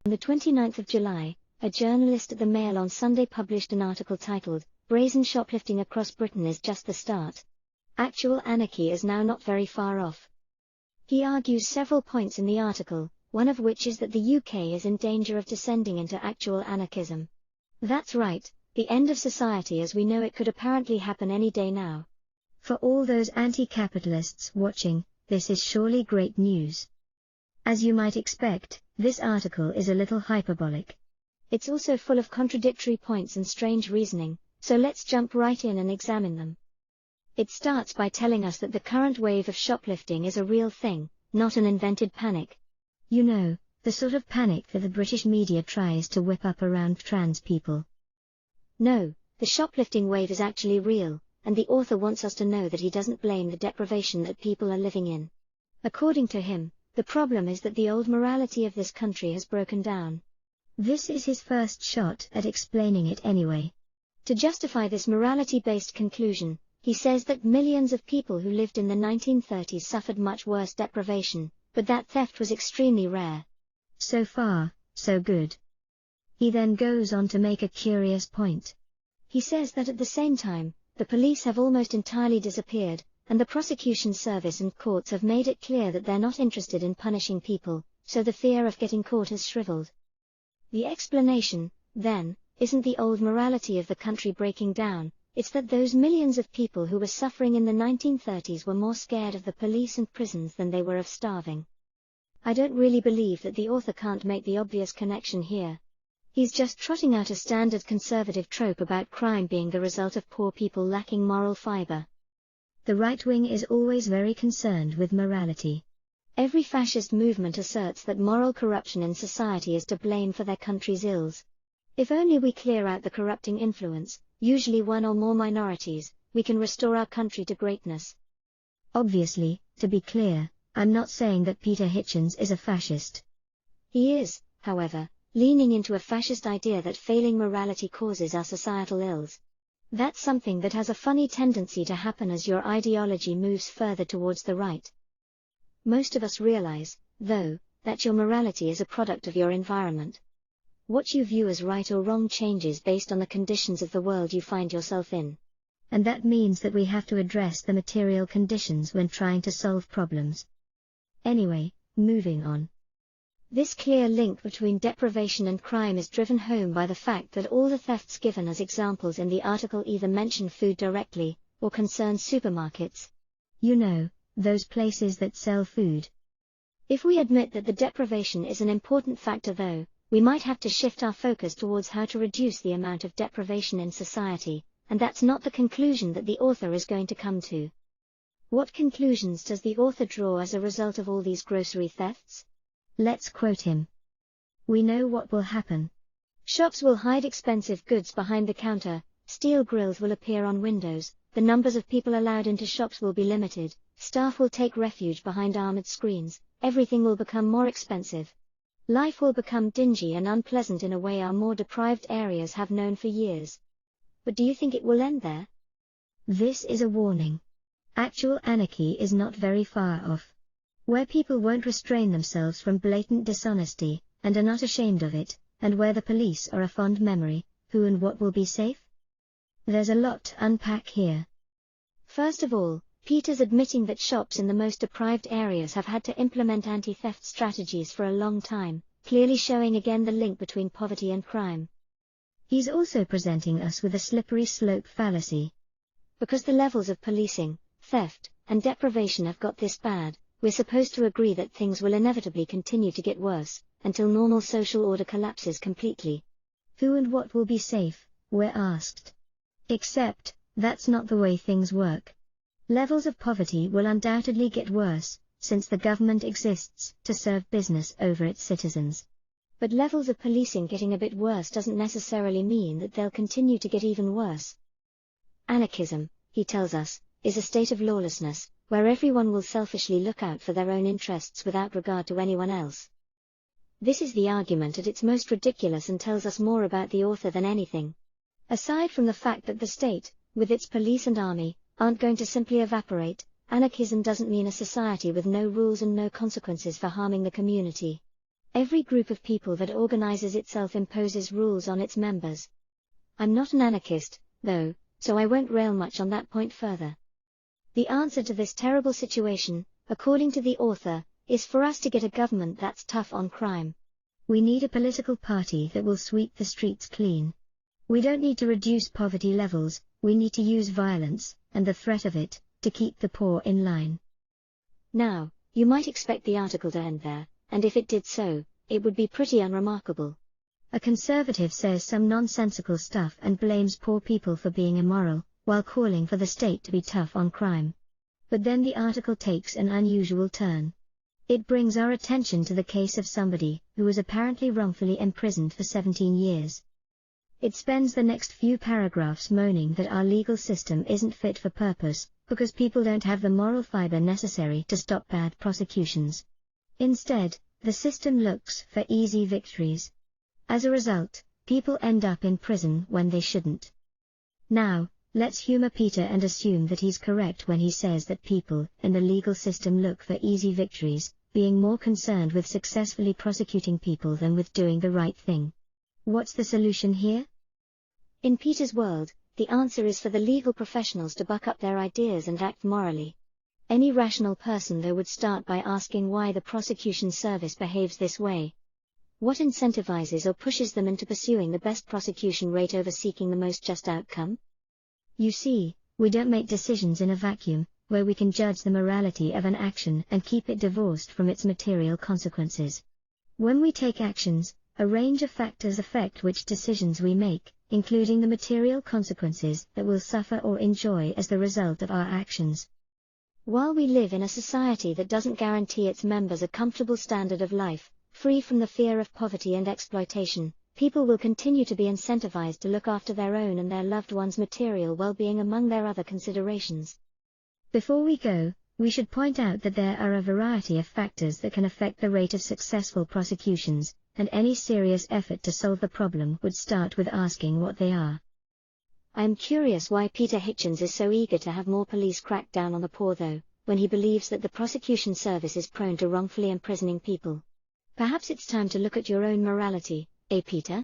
On the 29th of July, a journalist at the Mail on Sunday published an article titled, "Brazen Shoplifting Across Britain is Just the Start. Actual Anarchy is Now Not Very Far Off." He argues several points in the article, one of which is that the UK is in danger of descending into actual anarchism. That's right, the end of society as we know it could apparently happen any day now. For all those anti-capitalists watching, this is surely great news. As you might expect, this article is a little hyperbolic. It's also full of contradictory points and strange reasoning, so let's jump right in and examine them. It starts by telling us that the current wave of shoplifting is a real thing, not an invented panic. You know, the sort of panic that the British media tries to whip up around trans people. No, the shoplifting wave is actually real, and the author wants us to know that he doesn't blame the deprivation that people are living in. According to him, the problem is that the old morality of this country has broken down. This is his first shot at explaining it anyway. To justify this morality-based conclusion, he says that millions of people who lived in the 1930s suffered much worse deprivation, but that theft was extremely rare. So far, so good. He then goes on to make a curious point. He says that at the same time, the police have almost entirely disappeared, and the prosecution service and courts have made it clear that they're not interested in punishing people, so the fear of getting caught has shriveled. The explanation, then, isn't the old morality of the country breaking down, it's that those millions of people who were suffering in the 1930s were more scared of the police and prisons than they were of starving. I don't really believe that the author can't make the obvious connection here. He's just trotting out a standard conservative trope about crime being the result of poor people lacking moral fiber. The right wing is always very concerned with morality. Every fascist movement asserts that moral corruption in society is to blame for their country's ills. If only we clear out the corrupting influence, usually one or more minorities, we can restore our country to greatness. Obviously, to be clear, I'm not saying that Peter Hitchens is a fascist. He is, however, leaning into a fascist idea that failing morality causes our societal ills. That's something that has a funny tendency to happen as your ideology moves further towards the right. Most of us realize, though, that your morality is a product of your environment. What you view as right or wrong changes based on the conditions of the world you find yourself in. And that means that we have to address the material conditions when trying to solve problems. Anyway, moving on. This clear link between deprivation and crime is driven home by the fact that all the thefts given as examples in the article either mention food directly, or concern supermarkets. You know, those places that sell food. If we admit that the deprivation is an important factor though, we might have to shift our focus towards how to reduce the amount of deprivation in society, and that's not the conclusion that the author is going to come to. What conclusions does the author draw as a result of all these grocery thefts? Let's quote him. "We know what will happen. Shops will hide expensive goods behind the counter, steel grills will appear on windows, the numbers of people allowed into shops will be limited, staff will take refuge behind armored screens, everything will become more expensive. Life will become dingy and unpleasant in a way our more deprived areas have known for years." But do you think it will end there? This is a warning. Actual anarchy is not very far off. Where people won't restrain themselves from blatant dishonesty, and are not ashamed of it, and where the police are a fond memory, who and what will be safe? There's a lot to unpack here. First of all, Peter's admitting that shops in the most deprived areas have had to implement anti-theft strategies for a long time, clearly showing again the link between poverty and crime. He's also presenting us with a slippery slope fallacy. Because the levels of policing, theft, and deprivation have got this bad, we're supposed to agree that things will inevitably continue to get worse, until normal social order collapses completely. Who and what will be safe, we're asked. Except, that's not the way things work. Levels of poverty will undoubtedly get worse, since the government exists to serve business over its citizens. But levels of policing getting a bit worse doesn't necessarily mean that they'll continue to get even worse. Anarchism, he tells us, is a state of lawlessness, where everyone will selfishly look out for their own interests without regard to anyone else. This is the argument at its most ridiculous and tells us more about the author than anything. Aside from the fact that the state, with its police and army, aren't going to simply evaporate, anarchism doesn't mean a society with no rules and no consequences for harming the community. Every group of people that organizes itself imposes rules on its members. I'm not an anarchist, though, so I won't rail much on that point further. The answer to this terrible situation, according to the author, is for us to get a government that's tough on crime. We need a political party that will sweep the streets clean. We don't need to reduce poverty levels, we need to use violence, and the threat of it, to keep the poor in line. Now, you might expect the article to end there, and if it did so, it would be pretty unremarkable. A conservative says some nonsensical stuff and blames poor people for being immoral, while calling for the state to be tough on crime. But then the article takes an unusual turn. It brings our attention to the case of somebody who was apparently wrongfully imprisoned for 17 years. It spends the next few paragraphs moaning that our legal system isn't fit for purpose, because people don't have the moral fiber necessary to stop bad prosecutions. Instead, the system looks for easy victories. As a result, people end up in prison when they shouldn't. Now, let's humor Peter and assume that he's correct when he says that people in the legal system look for easy victories, being more concerned with successfully prosecuting people than with doing the right thing. What's the solution here? In Peter's world, the answer is for the legal professionals to buck up their ideas and act morally. Any rational person though would start by asking why the prosecution service behaves this way. What incentivizes or pushes them into pursuing the best prosecution rate over seeking the most just outcome? You see, we don't make decisions in a vacuum, where we can judge the morality of an action and keep it divorced from its material consequences. When we take actions, a range of factors affect which decisions we make, including the material consequences that we'll suffer or enjoy as the result of our actions. While we live in a society that doesn't guarantee its members a comfortable standard of life, free from the fear of poverty and exploitation, people will continue to be incentivized to look after their own and their loved ones' material well-being among their other considerations. Before we go, we should point out that there are a variety of factors that can affect the rate of successful prosecutions, and any serious effort to solve the problem would start with asking what they are. I am curious why Peter Hitchens is so eager to have more police crack down on the poor though, when he believes that the prosecution service is prone to wrongfully imprisoning people. Perhaps it's time to look at your own morality, Peter?